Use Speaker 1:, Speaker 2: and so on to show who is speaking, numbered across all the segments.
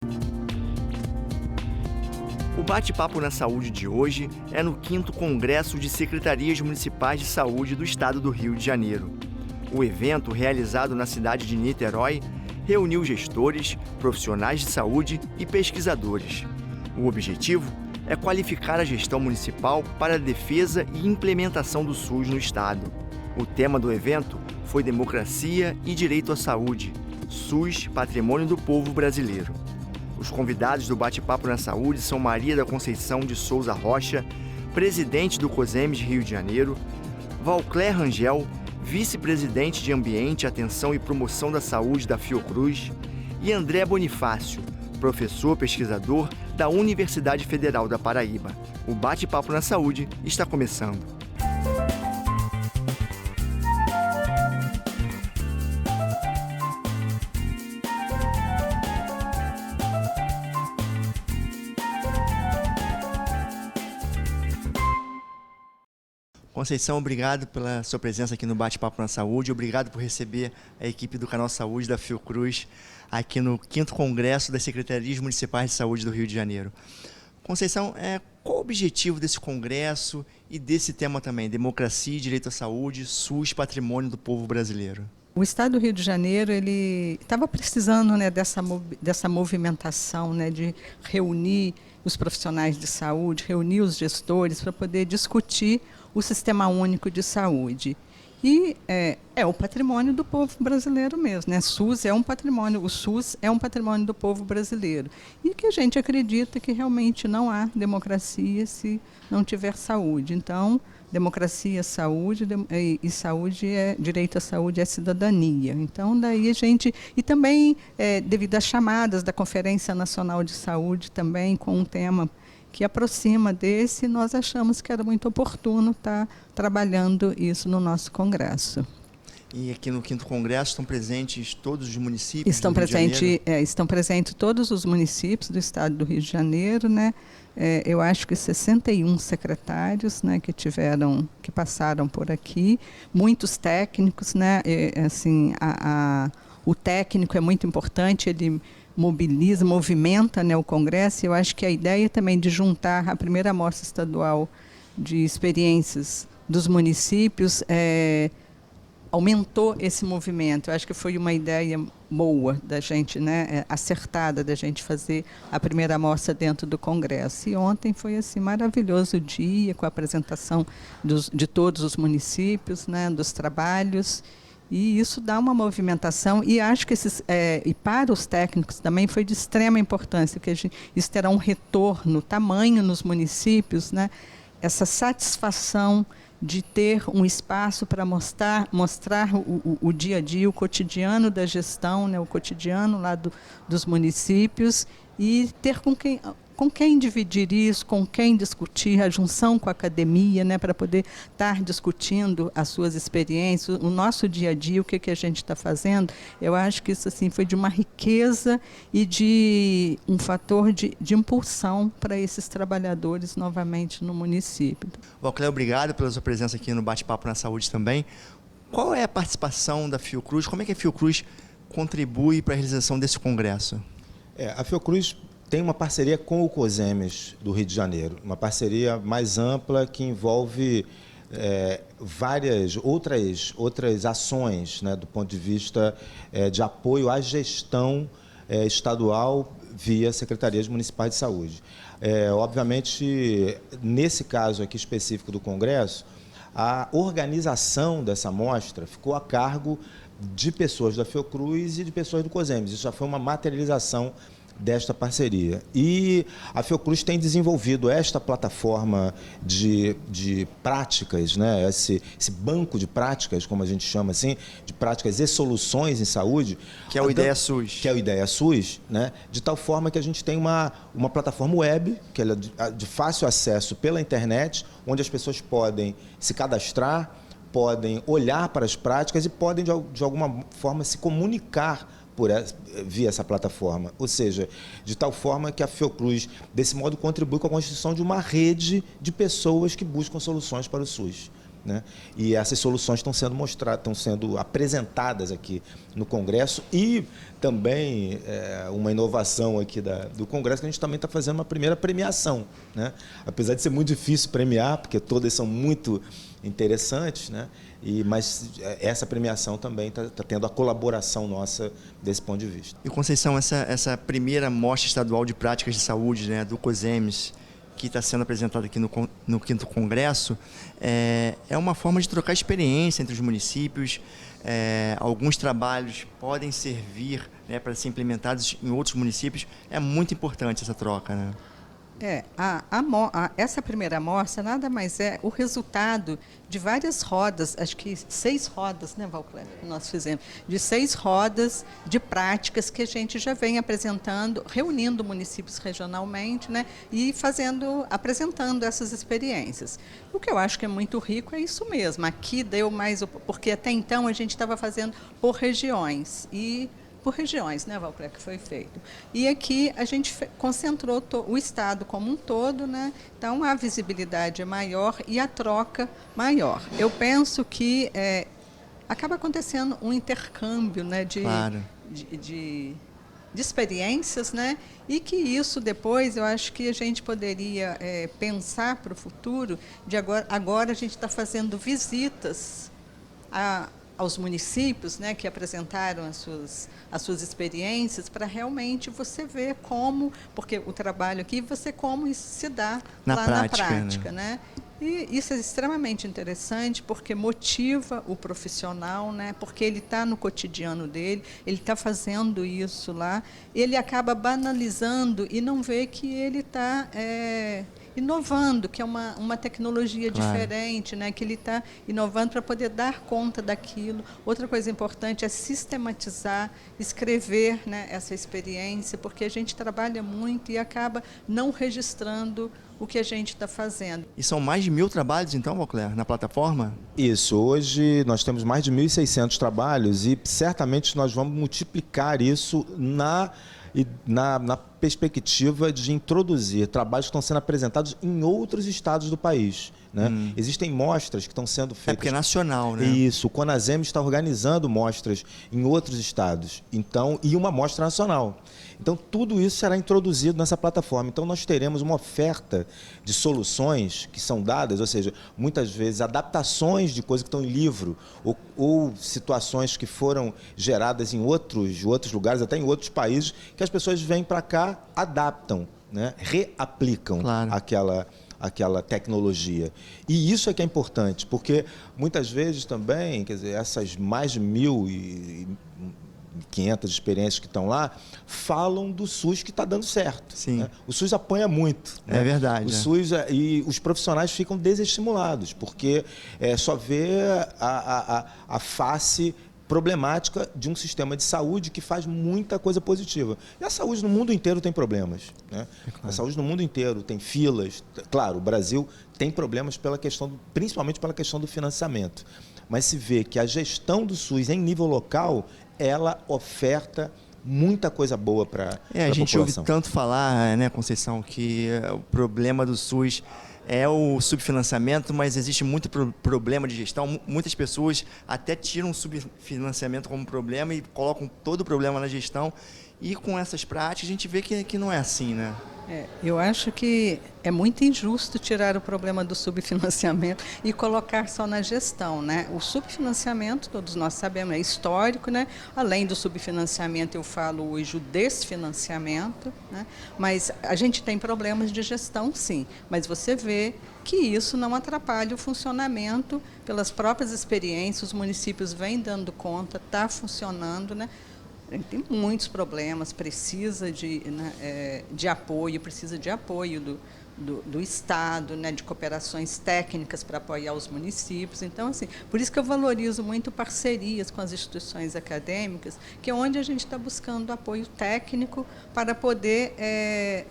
Speaker 1: O Bate-Papo na Saúde de hoje é no 5º Congresso de Secretarias Municipais de Saúde do Estado do Rio de Janeiro. O evento, realizado na cidade de Niterói, reuniu gestores, profissionais de saúde e pesquisadores. O objetivo é qualificar a gestão municipal para a defesa e implementação do SUS no Estado. O tema do evento foi Democracia e Direito à Saúde, SUS, Patrimônio do Povo Brasileiro. Os convidados do Bate-Papo na Saúde são Maria da Conceição de Souza Rocha, presidente do COSEMES Rio de Janeiro, Valcler Rangel, vice-presidente de Ambiente, Atenção e Promoção da Saúde da Fiocruz, e André Bonifácio, professor pesquisador da Universidade Federal da Paraíba. O Bate-Papo na Saúde está começando. Conceição, obrigado pela sua presença aqui no Bate-Papo na Saúde, obrigado por receber a equipe do Canal Saúde da Fiocruz aqui no 5º Congresso das Secretarias Municipais de Saúde do Rio de Janeiro. Conceição, qual o objetivo desse congresso e desse tema também, Democracia e Direito à Saúde, SUS, Patrimônio do Povo Brasileiro?
Speaker 2: O Estado do Rio de Janeiro ele estava precisando, né, dessa movimentação, né, de reunir os profissionais de saúde, reunir os gestores para poder discutir o Sistema Único de Saúde. E é o patrimônio do povo brasileiro mesmo, né? SUS é um patrimônio, o SUS é um patrimônio do povo brasileiro. E que a gente acredita que realmente não há democracia se não tiver saúde. Então, democracia, saúde, e saúde direito à saúde é cidadania. Então, daí a gente... E também, devido às chamadas da Conferência Nacional de Saúde, também com um tema que aproxima desse, nós achamos que era muito oportuno estar trabalhando isso no nosso congresso.
Speaker 1: E aqui no 5º Congresso estão presentes todos os municípios
Speaker 2: estão
Speaker 1: do Rio de Janeiro?
Speaker 2: Estão presentes todos os municípios do estado do Rio de Janeiro, né? Eu acho que 61 secretários, né, que passaram por aqui, muitos técnicos, né? O técnico é muito importante, ele mobiliza, movimenta, né, o Congresso. Eu acho que a ideia também de juntar a primeira mostra estadual de experiências dos municípios aumentou esse movimento. Eu acho que foi uma ideia boa da gente, né, acertada da gente fazer a primeira mostra dentro do Congresso. E ontem foi assim maravilhoso o dia, com a apresentação de todos os municípios, né, dos trabalhos. E isso dá uma movimentação, e acho que e para os técnicos também foi de extrema importância, porque isso terá um retorno, tamanho nos municípios, né? Essa satisfação de ter um espaço para mostrar o dia a dia, o cotidiano da gestão, né? O cotidiano lá dos municípios, e ter com quem dividir isso, com quem discutir, a junção com a academia, né, para poder estar discutindo as suas experiências, o nosso dia a dia, o que a gente está fazendo. Eu acho que isso assim, foi de uma riqueza e de um fator de impulsão para esses trabalhadores novamente no município.
Speaker 1: Valcler, obrigado pela sua presença aqui no Bate-Papo na Saúde também. Qual é a participação da Fiocruz? Como é que a Fiocruz contribui para a realização desse congresso?
Speaker 3: A Fiocruz tem uma parceria com o COSEMES do Rio de Janeiro, uma parceria mais ampla que envolve várias outras ações, né, do ponto de vista de apoio à gestão estadual via Secretarias Municipais de Saúde. Obviamente, nesse caso aqui específico do Congresso, a organização dessa mostra ficou a cargo de pessoas da Fiocruz e de pessoas do COSEMES. Isso já foi uma materialização desta parceria. E a Fiocruz tem desenvolvido esta plataforma de práticas, né? Esse banco de práticas, como a gente chama assim, de práticas e soluções em saúde.
Speaker 1: Que é o Ideia SUS.
Speaker 3: Que é o Ideia SUS, né? De tal forma que a gente tem uma plataforma web, que ela é de fácil acesso pela internet, onde as pessoas podem se cadastrar, podem olhar para as práticas e podem, de alguma forma, se comunicar via essa plataforma. Ou seja, de tal forma que a Fiocruz, desse modo, contribui com a constituição de uma rede de pessoas que buscam soluções para o SUS. né? E essas soluções estão sendo mostradas, estão sendo apresentadas aqui no Congresso e também uma inovação aqui do Congresso, que a gente também está fazendo uma primeira premiação, né? Apesar de ser muito difícil premiar, porque todas são muito interessantes, né? Mas essa premiação também está tendo a colaboração nossa desse ponto de vista.
Speaker 1: E Conceição, essa primeira mostra estadual de práticas de saúde, né, do COSEMES, que está sendo apresentada aqui no 5º Congresso, é uma forma de trocar experiência entre os municípios. Alguns trabalhos podem servir, né, para ser implementados em outros municípios. É muito importante essa troca, né?
Speaker 2: Essa primeira amostra nada mais é o resultado de várias rodas, acho que 6 rodas, né, Valclério, que nós fizemos, de 6 rodas de práticas que a gente já vem apresentando, reunindo municípios regionalmente, né, e apresentando essas experiências. O que eu acho que é muito rico é isso mesmo. Aqui deu mais, porque até então a gente estava fazendo por regiões né, Valclério, que foi feito. E aqui a gente concentrou o Estado como um todo, né? Então a visibilidade é maior e a troca maior. Eu penso que acaba acontecendo um intercâmbio, né,
Speaker 1: Claro.
Speaker 2: de experiências, né? E que isso depois eu acho que a gente poderia pensar para o futuro, de agora a gente está fazendo visitas aos municípios, né, que apresentaram as suas experiências, para realmente você ver como, porque o trabalho aqui, como isso se dá
Speaker 1: na
Speaker 2: prática, né? E isso é extremamente interessante, porque motiva o profissional, né? Porque ele está no cotidiano dele, ele está fazendo isso lá, ele acaba banalizando e não vê que ele está inovando, que é uma tecnologia diferente, né? Que ele está inovando para poder dar conta daquilo. Outra coisa importante é sistematizar, escrever, né, essa experiência, porque a gente trabalha muito e acaba não registrando o que a gente está fazendo.
Speaker 1: E são mais de 1.000 trabalhos, então, Valclério, na plataforma?
Speaker 3: Isso. Hoje nós temos mais de 1.600 trabalhos e certamente nós vamos multiplicar isso na perspectiva de introduzir trabalhos que estão sendo apresentados em outros estados do país, né? Existem mostras que estão sendo feitas...
Speaker 1: Porque é nacional, né?
Speaker 3: Isso. O CONASEMES está organizando mostras em outros estados, e uma mostra nacional. Então, tudo isso será introduzido nessa plataforma. Então, nós teremos uma oferta de soluções que são dadas, ou seja, muitas vezes adaptações de coisas que estão em livro ou situações que foram geradas em outros lugares, até em outros países, que as pessoas vêm para cá, adaptam, né? Reaplicam aquela tecnologia. E isso é que é importante, porque muitas vezes também, quer dizer, essas mais de 1.500 experiências que estão lá, falam do SUS que está dando certo.
Speaker 1: Sim.
Speaker 3: Né? O SUS apanha muito.
Speaker 1: É, né? Verdade.
Speaker 3: O SUS, e os profissionais ficam desestimulados, porque só vê a face problemática de um sistema de saúde que faz muita coisa positiva. E a saúde no mundo inteiro tem problemas, né? Claro. A saúde no mundo inteiro tem filas. Claro, o Brasil tem problemas principalmente pela questão do financiamento. Mas se vê que a gestão do SUS em nível local, ela oferta muita coisa boa para a população.
Speaker 1: A gente ouve tanto falar, né, Conceição, que o problema do SUS é o subfinanciamento, mas existe muito problema de gestão. Muitas pessoas até tiram o subfinanciamento como problema e colocam todo o problema na gestão. E com essas práticas a gente vê que não é assim, né?
Speaker 2: Eu acho que é muito injusto tirar o problema do subfinanciamento e colocar só na gestão, né? O subfinanciamento, todos nós sabemos, é histórico, né? Além do subfinanciamento, eu falo hoje o desfinanciamento, né? Mas a gente tem problemas de gestão, sim. Mas você vê que isso não atrapalha o funcionamento pelas próprias experiências, os municípios vêm dando conta, está funcionando, né? Tem muitos problemas, precisa de apoio, do Estado, né, de cooperações técnicas para apoiar os municípios. Então, assim, por isso que eu valorizo muito parcerias com as instituições acadêmicas, que é onde a gente está buscando apoio técnico para poder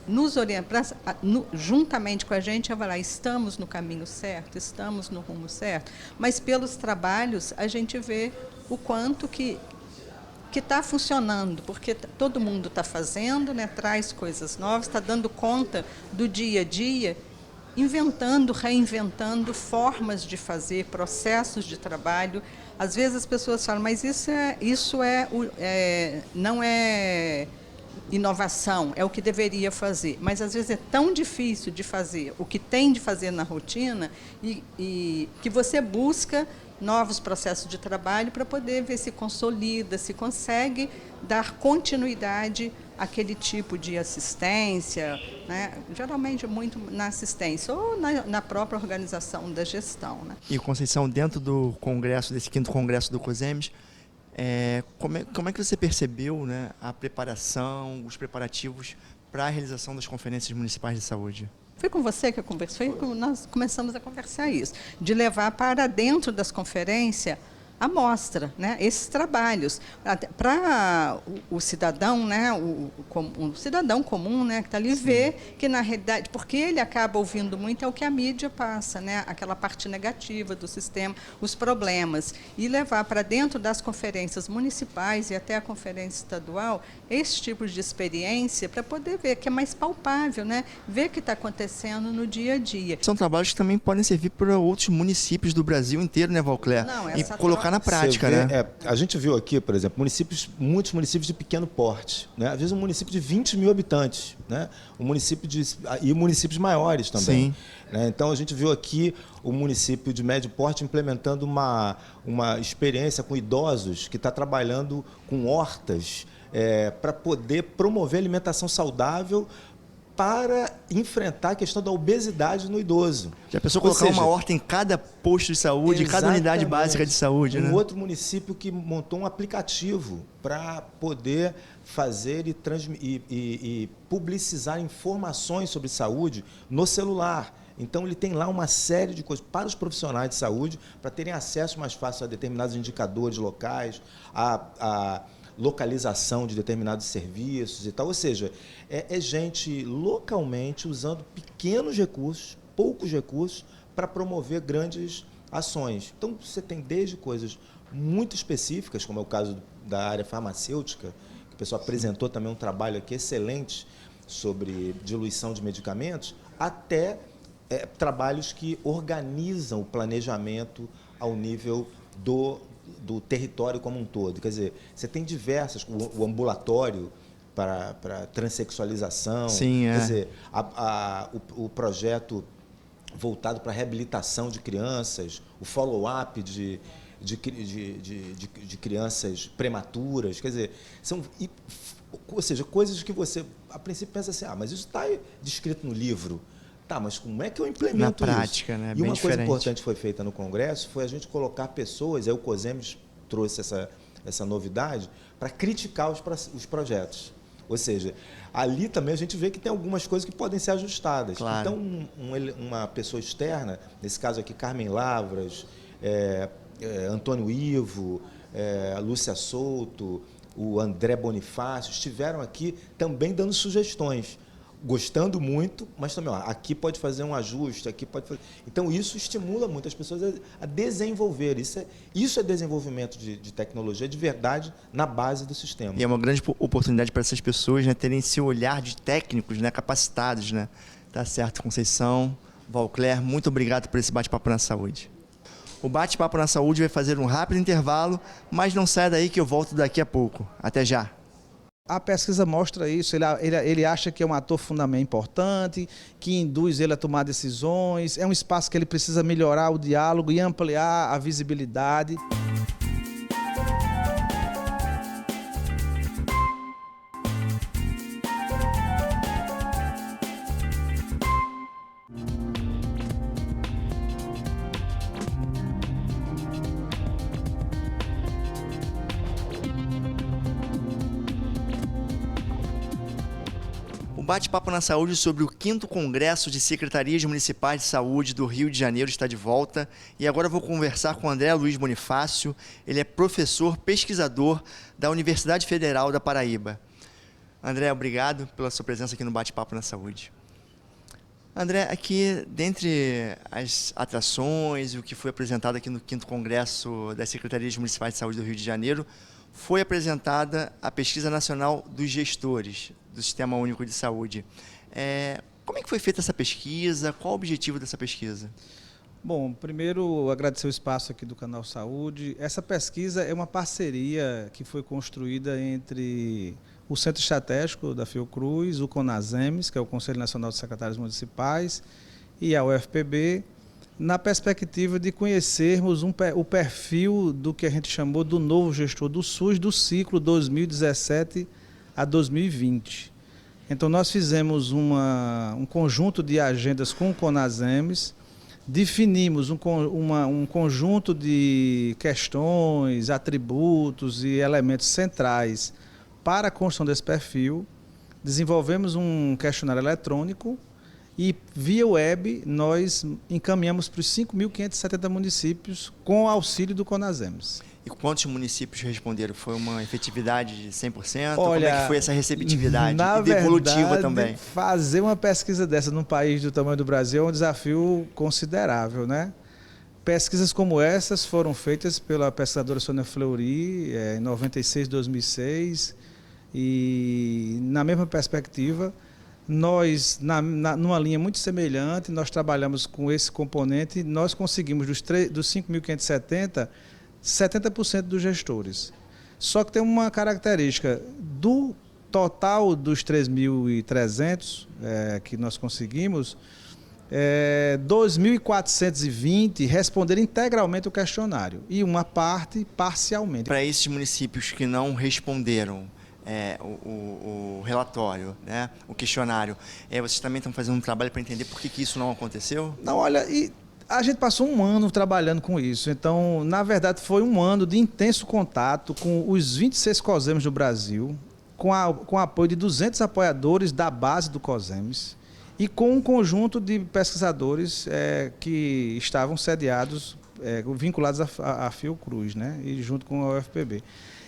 Speaker 2: nos orientar, juntamente com a gente, avaliar, estamos no caminho certo, estamos no rumo certo, mas pelos trabalhos a gente vê o quanto que está funcionando, porque todo mundo está fazendo, né, traz coisas novas, está dando conta do dia a dia inventando, reinventando formas de fazer, processos de trabalho. Às vezes as pessoas falam, mas não é inovação, é o que deveria fazer. Mas às vezes é tão difícil de fazer o que tem de fazer na rotina e que você busca novos processos de trabalho para poder ver se consolida, se consegue dar continuidade àquele tipo de assistência, né? Geralmente muito na assistência ou na própria organização da gestão, né?
Speaker 1: E, Conceição, dentro do congresso, desse 5º congresso do COSEMES, como é que você percebeu, né, a preparação, os preparativos para a realização das conferências municipais de saúde?
Speaker 2: Foi com você que eu conversei, nós começamos a conversar isso, de levar para dentro das conferências a mostra, né, esses trabalhos, para o cidadão, né, o cidadão comum, né, que está ali, ver que, na realidade, porque ele acaba ouvindo muito, é o que a mídia passa, né, aquela parte negativa do sistema, os problemas, e levar para dentro das conferências municipais e até a conferência estadual esse tipo de experiência para poder ver, que é mais palpável, né, ver o que está acontecendo no dia a dia.
Speaker 1: São trabalhos que também podem servir para outros municípios do Brasil inteiro, né, Valcler? E colocar na prática, né?
Speaker 3: A gente viu aqui, por exemplo, muitos municípios de pequeno porte, né? Às vezes um município de 20 mil habitantes, né? E municípios maiores também. Sim. Né? Então a gente viu aqui o município de médio porte implementando uma experiência com idosos que está trabalhando com hortas para poder promover alimentação saudável para enfrentar a questão da obesidade no idoso.
Speaker 1: Já pensou colocar uma horta em cada posto de saúde, em cada unidade básica de saúde, né?
Speaker 3: Outro município que montou um aplicativo para poder fazer e publicizar informações sobre saúde no celular. Então, ele tem lá uma série de coisas para os profissionais de saúde, para terem acesso mais fácil a determinados indicadores locais, a localização de determinados serviços e tal. Ou seja, é gente localmente usando pequenos recursos, poucos recursos, para promover grandes ações. Então, você tem desde coisas muito específicas, como é o caso da área farmacêutica, que o pessoal apresentou também um trabalho aqui excelente sobre diluição de medicamentos, até trabalhos que organizam o planejamento ao nível do território como um todo. Quer dizer, você tem diversas, o ambulatório para transexualização.
Speaker 1: Sim,
Speaker 3: quer dizer, o projeto voltado para a reabilitação de crianças, o follow-up de crianças prematuras. Quer dizer, ou seja, coisas que você, a princípio, pensa assim, mas isso está descrito no livro. Tá, mas como é que eu implemento
Speaker 1: na prática,
Speaker 3: isso?
Speaker 1: Né?
Speaker 3: E
Speaker 1: uma
Speaker 3: coisa importante que foi feita no Congresso foi a gente colocar pessoas, aí o COSEMES trouxe essa novidade, para criticar os projetos. Ou seja, ali também a gente vê que tem algumas coisas que podem ser ajustadas.
Speaker 1: Claro.
Speaker 3: Então, uma pessoa externa, nesse caso aqui, Carmen Lavras, Antônio Ivo, Lúcia Souto, o André Bonifácio, estiveram aqui também dando sugestões. Gostando muito, mas também, aqui pode fazer um ajuste, aqui pode fazer... Então, isso estimula muito as pessoas a desenvolver. Isso é desenvolvimento de tecnologia de verdade na base do sistema.
Speaker 1: E é uma grande oportunidade para essas pessoas, né, terem esse olhar de técnicos, né, capacitados. Né? Tá certo, Conceição, Valcler, muito obrigado por esse bate-papo na saúde. O bate-papo na saúde vai fazer um rápido intervalo, mas não saia daí que eu volto daqui a pouco. Até já.
Speaker 4: A pesquisa mostra isso, ele acha que é um ator fundamental importante, que induz ele a tomar decisões, é um espaço que ele precisa melhorar o diálogo e ampliar a visibilidade.
Speaker 1: Bate-papo na saúde sobre o 5º Congresso de Secretarias Municipais de Saúde do Rio de Janeiro está de volta e agora eu vou conversar com o André Luiz Bonifácio. Ele é professor pesquisador da Universidade Federal da Paraíba. André, obrigado pela sua presença aqui no Bate-papo na Saúde. André, aqui, dentre as atrações, o que foi apresentado aqui no 5º Congresso das Secretarias Municipais de Saúde do Rio de Janeiro, foi apresentada a Pesquisa Nacional dos Gestores do Sistema Único de Saúde. Como é que foi feita essa pesquisa? Qual o objetivo dessa pesquisa?
Speaker 4: Bom, primeiro agradecer o espaço aqui do Canal Saúde. Essa pesquisa é uma parceria que foi construída entre o Centro Estratégico da Fiocruz, o CONASEMES, que é o Conselho Nacional de Secretários Municipais, e a UFPB, na perspectiva de conhecermos o perfil do que a gente chamou do novo gestor do SUS do ciclo 2017 a 2020. Então, nós fizemos um conjunto de agendas com o CONASEMES, definimos um conjunto de questões, atributos e elementos centrais para a construção desse perfil, desenvolvemos um questionário eletrônico e, via web, nós encaminhamos para os 5.570 municípios com o auxílio do CONASEMES.
Speaker 1: E quantos municípios responderam? Foi uma efetividade de 100%?
Speaker 4: Olha,
Speaker 1: como é que foi essa receptividade?
Speaker 4: Na
Speaker 1: E devolutiva
Speaker 4: verdade,
Speaker 1: também?
Speaker 4: fazer uma pesquisa dessa num país do tamanho do Brasil é um desafio considerável, né? Pesquisas como essas foram feitas pela pesquisadora Sônia Fleury em 96, 2006, e na mesma perspectiva, nós, numa linha muito semelhante, nós trabalhamos com esse componente e nós conseguimos dos 5.570, 70% dos gestores. Só que tem uma característica: do total dos 3.300 que nós conseguimos, 2.420 responderam integralmente o questionário e uma parte parcialmente.
Speaker 1: Para esses municípios que não responderam o relatório, né, o questionário, vocês também estão fazendo um trabalho para entender por que isso não aconteceu?
Speaker 4: Não, olha, a gente passou um ano trabalhando com isso. Então, na verdade, foi um ano de intenso contato com os 26 COSEMES do Brasil, com o apoio de 200 apoiadores da base do COSEMES e com um conjunto de pesquisadores que estavam sediados, vinculados à Fiocruz, né, e junto com a UFPB.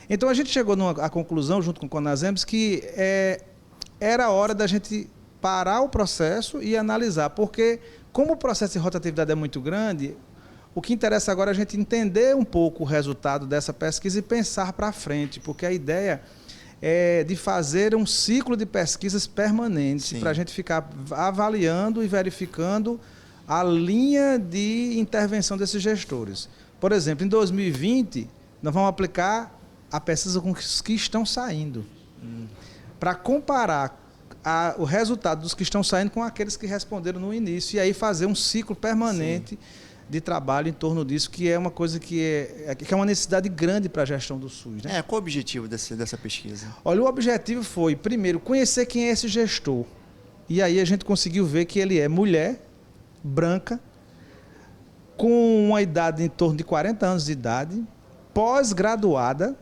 Speaker 4: Então, a gente chegou à conclusão, junto com o CONASEMES, que era hora da gente parar o processo e analisar, porque, como o processo de rotatividade é muito grande, o que interessa agora é a gente entender um pouco o resultado dessa pesquisa e pensar para frente, porque a ideia é de fazer um ciclo de pesquisas permanente, para a gente ficar avaliando e verificando a linha de intervenção desses gestores. Por exemplo, em 2020, nós vamos aplicar a pesquisa com os que estão saindo, para comparar o resultado dos que estão saindo com aqueles que responderam no início, e aí fazer um ciclo permanente de trabalho em torno disso, que é uma coisa que é uma necessidade grande para a gestão do SUS, né?
Speaker 1: Qual o objetivo dessa pesquisa?
Speaker 4: Olha, o objetivo foi, primeiro, conhecer quem é esse gestor. E aí a gente conseguiu ver que ele é mulher, branca, com uma idade em torno de 40 anos de idade, pós-graduada,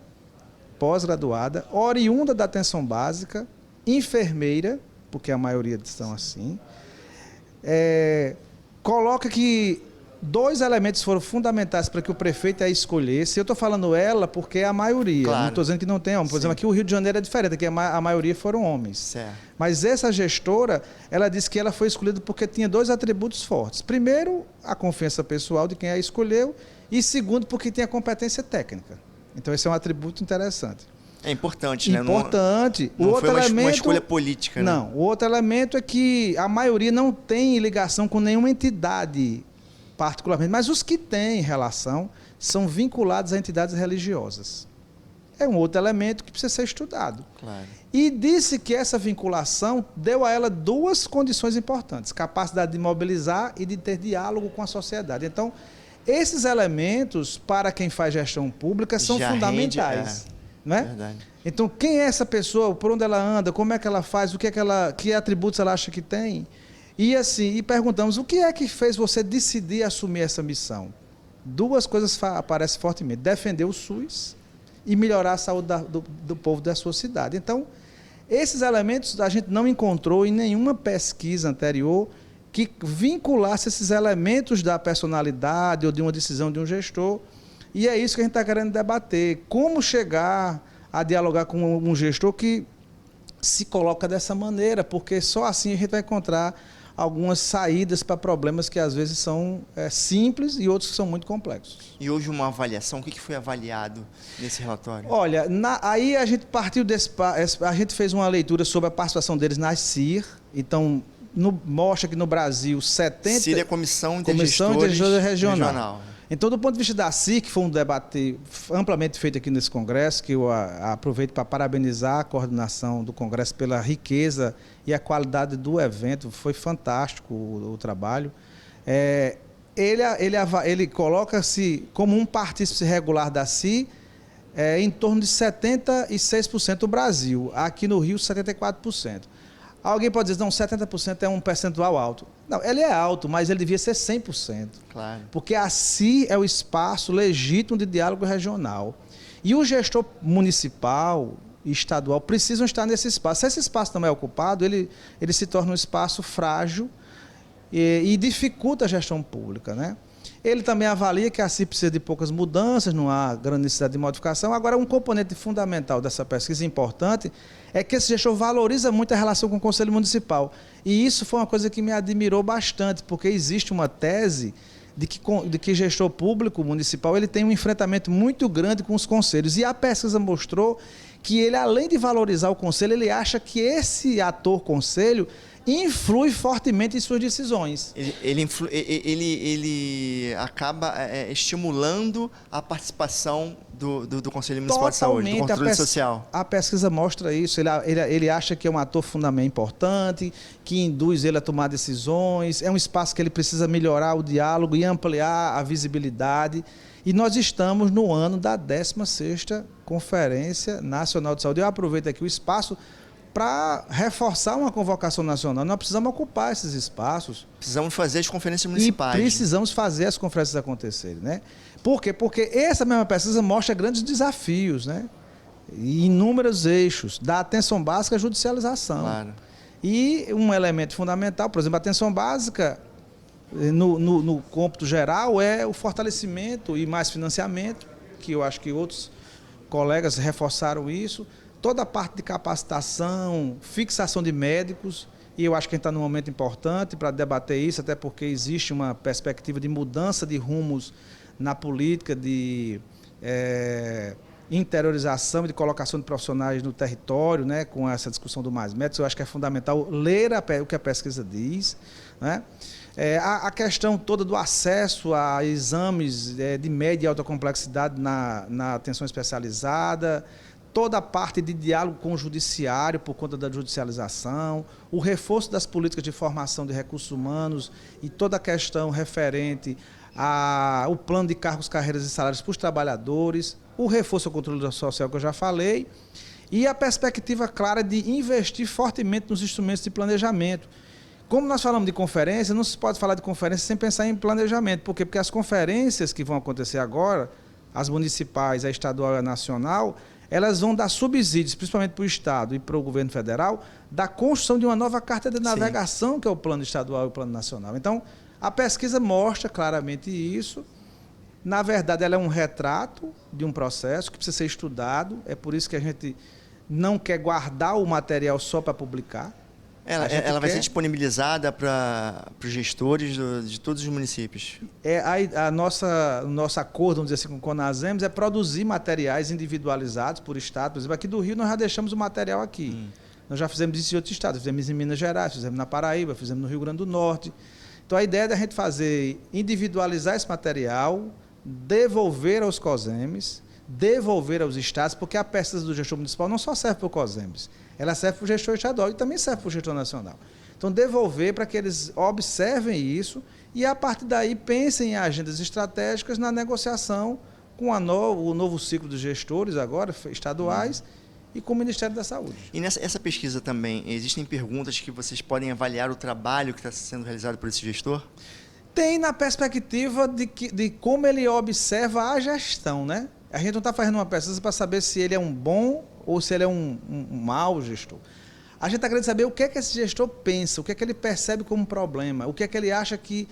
Speaker 4: oriunda da atenção básica, enfermeira, porque a maioria são assim. Coloca que 2 elementos foram fundamentais para que o prefeito a escolhesse. Eu estou falando ela porque é a maioria,
Speaker 1: claro.
Speaker 4: Não estou dizendo que não tem homem. Por exemplo, aqui o Rio de Janeiro é diferente, aqui a maioria foram homens.
Speaker 1: Certo.
Speaker 4: Mas essa gestora, ela disse que ela foi escolhida porque tinha 2 atributos fortes. Primeiro, a confiança pessoal de quem a escolheu, e segundo, porque tem a competência técnica. Então, esse é um atributo interessante.
Speaker 1: É importante, né?
Speaker 4: Importante.
Speaker 1: Não foi uma escolha política, né?
Speaker 4: Não. O outro elemento é que a maioria não tem ligação com nenhuma entidade particularmente, mas os que têm relação são vinculados a entidades religiosas. É um outro elemento que precisa ser estudado.
Speaker 1: Claro.
Speaker 4: E disse que essa vinculação deu a ela 2 condições importantes: capacidade de mobilizar e de ter diálogo com a sociedade. Então, esses elementos, para quem faz gestão pública, são fundamentais. Não é?
Speaker 1: Verdade.
Speaker 4: Então, quem é essa pessoa, por onde ela anda, como é que ela faz, que atributos ela acha que tem? E assim, perguntamos, o que é que fez você decidir assumir essa missão? 2 coisas aparecem fortemente: defender o SUS e melhorar a saúde do povo da sua cidade. Então, esses elementos a gente não encontrou em nenhuma pesquisa anterior que vinculasse esses elementos da personalidade ou de uma decisão de um gestor. E é isso que a gente está querendo debater: como chegar a dialogar com um gestor que se coloca dessa maneira, porque só assim a gente vai encontrar algumas saídas para problemas que às vezes são simples e outros que são muito complexos.
Speaker 1: E hoje uma avaliação, o que foi avaliado nesse relatório?
Speaker 4: Olha, aí a gente partiu a gente fez uma leitura sobre a participação deles nas CIR. Então, mostra que no Brasil 70...
Speaker 1: CIR é Comissão de
Speaker 4: Gestores
Speaker 1: Regional.
Speaker 4: Então, do ponto de vista da CIR, que foi um debate amplamente feito aqui nesse congresso, que eu aproveito para parabenizar a coordenação do congresso pela riqueza e a qualidade do evento, foi fantástico o trabalho. Ele coloca-se como um partícipe regular da CIR em torno de 76% do Brasil, aqui no Rio 74%. Alguém pode dizer, não, 70% é um percentual alto. Não, ele é alto, mas ele devia ser 100%.
Speaker 1: Claro.
Speaker 4: Porque a CIR é o espaço legítimo de diálogo regional. E o gestor municipal e estadual precisam estar nesse espaço. Se esse espaço não é ocupado, ele se torna um espaço frágil e dificulta a gestão pública, né? Ele também avalia que a CIR precisa de poucas mudanças, não há grande necessidade de modificação. Agora, um componente fundamental dessa pesquisa importante é que esse gestor valoriza muito a relação com o Conselho Municipal. E isso foi uma coisa que me admirou bastante, porque existe uma tese de que gestor público municipal ele tem um enfrentamento muito grande com os conselhos. E a pesquisa mostrou que ele, além de valorizar o conselho, ele acha que esse ator conselho influi fortemente em suas decisões.
Speaker 1: Ele acaba estimulando a participação do Conselho Municipal de Saúde, do controle social.
Speaker 4: A pesquisa mostra isso. Ele acha que é um ator fundamental importante, que induz ele a tomar decisões. É um espaço que ele precisa melhorar o diálogo e ampliar a visibilidade. E nós estamos no ano da 16ª Conferência Nacional de Saúde. Eu aproveito aqui o espaço para reforçar uma convocação nacional. Nós precisamos ocupar esses espaços.
Speaker 1: Precisamos fazer as conferências municipais.
Speaker 4: E precisamos fazer as conferências acontecerem, né? Por quê? Porque essa mesma pesquisa mostra grandes desafios, né? E inúmeros eixos, da atenção básica à judicialização.
Speaker 1: Claro.
Speaker 4: E um elemento fundamental, por exemplo, a atenção básica, no cômputo geral, é o fortalecimento e mais financiamento, que eu acho que outros colegas reforçaram isso. Toda a parte de capacitação, fixação de médicos, e eu acho que a gente está num momento importante para debater isso, até porque existe uma perspectiva de mudança de rumos na política de interiorização e de colocação de profissionais no território, né, com essa discussão do Mais Médicos. Eu acho que é fundamental ler o que a pesquisa diz, né? A questão toda do acesso a exames de média e alta complexidade na atenção especializada, toda a parte de diálogo com o judiciário por conta da judicialização, o reforço das políticas de formação de recursos humanos e toda a questão referente ao plano de cargos, carreiras e salários para os trabalhadores, o reforço ao controle social que eu já falei, e a perspectiva clara de investir fortemente nos instrumentos de planejamento. Como nós falamos de conferência, não se pode falar de conferência sem pensar em planejamento. Por quê? Porque as conferências que vão acontecer agora, as municipais, a estadual e a nacional, elas vão dar subsídios, principalmente para o Estado e para o governo federal, da construção de uma nova carta de navegação, Sim. que é o plano estadual e o plano nacional. Então, a pesquisa mostra claramente isso. Na verdade, ela é um retrato de um processo que precisa ser estudado. É por isso que a gente não quer guardar o material só para publicar.
Speaker 1: Ela vai ser disponibilizada para os gestores de todos os municípios.
Speaker 4: O nosso acordo, vamos dizer assim, com o CONASEMS é produzir materiais individualizados por estado. Por exemplo, aqui do Rio nós já deixamos o material aqui. Nós já fizemos isso em outros estados. Fizemos em Minas Gerais, fizemos na Paraíba, fizemos no Rio Grande do Norte. Então a ideia é da gente individualizar esse material, devolver aos COSEMs, devolver aos estados, porque a pesquisa do gestor municipal não só serve para o COSEMs, ela serve para o gestor estadual e também serve para o gestor nacional. Então, devolver para que eles observem isso e, a partir daí, pensem em agendas estratégicas na negociação com o novo ciclo dos gestores, agora, estaduais, e com o Ministério da Saúde.
Speaker 1: E nessa pesquisa também, existem perguntas que vocês podem avaliar o trabalho que está sendo realizado por esse gestor?
Speaker 4: Tem na perspectiva de como ele observa a gestão, né? A gente não está fazendo uma pesquisa para saber se ele é um bom ou se ele é um mau gestor. A gente está querendo saber o que é que esse gestor pensa, o que é que ele percebe como problema, o que é que ele acha que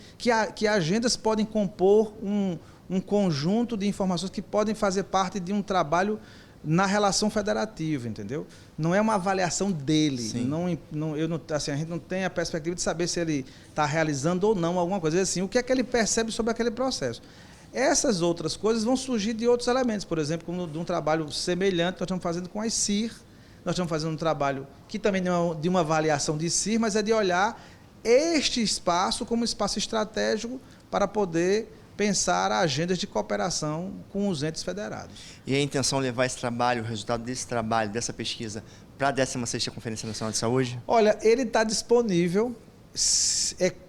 Speaker 4: agendas podem compor um conjunto de informações que podem fazer parte de um trabalho na relação federativa, entendeu? Não é uma avaliação dele. A gente não tem a perspectiva de saber se ele está realizando ou não alguma coisa. Assim, o que é que ele percebe sobre aquele processo. Essas outras coisas vão surgir de outros elementos, por exemplo, como de um trabalho semelhante que nós estamos fazendo com as CIR. Nós estamos fazendo um trabalho que também não é de uma avaliação de CIR, mas é de olhar este espaço como espaço estratégico para poder pensar agendas de cooperação com os entes federados.
Speaker 1: E a intenção é levar esse trabalho, o resultado desse trabalho, dessa pesquisa, para a 16ª Conferência Nacional de Saúde?
Speaker 4: Olha, ele está disponível.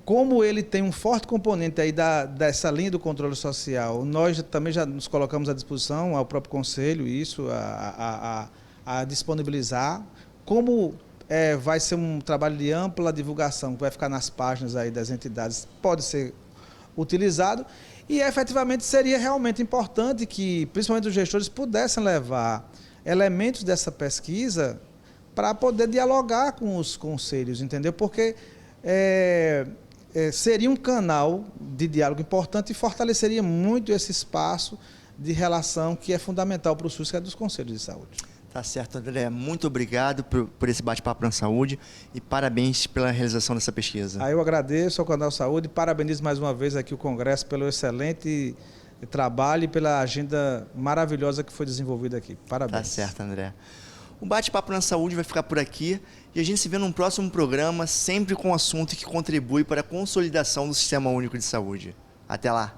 Speaker 4: Como ele tem um forte componente aí dessa linha do controle social, nós também já nos colocamos à disposição, ao próprio Conselho, isso, a disponibilizar. Como vai ser um trabalho de ampla divulgação, que vai ficar nas páginas aí das entidades, pode ser utilizado. E efetivamente seria realmente importante que, principalmente os gestores, pudessem levar elementos dessa pesquisa para poder dialogar com os conselhos, entendeu? Porque seria um canal de diálogo importante e fortaleceria muito esse espaço de relação que é fundamental para o SUS, que é dos conselhos de saúde.
Speaker 1: Tá certo, André. Muito obrigado por esse bate-papo na saúde e parabéns pela realização dessa pesquisa.
Speaker 4: Eu agradeço ao Canal Saúde e parabenizo mais uma vez aqui o Congresso pelo excelente trabalho e pela agenda maravilhosa que foi desenvolvida aqui. Parabéns.
Speaker 1: Tá certo, André. O bate-papo na saúde vai ficar por aqui e a gente se vê num próximo programa, sempre com um assunto que contribui para a consolidação do Sistema Único de Saúde. Até lá!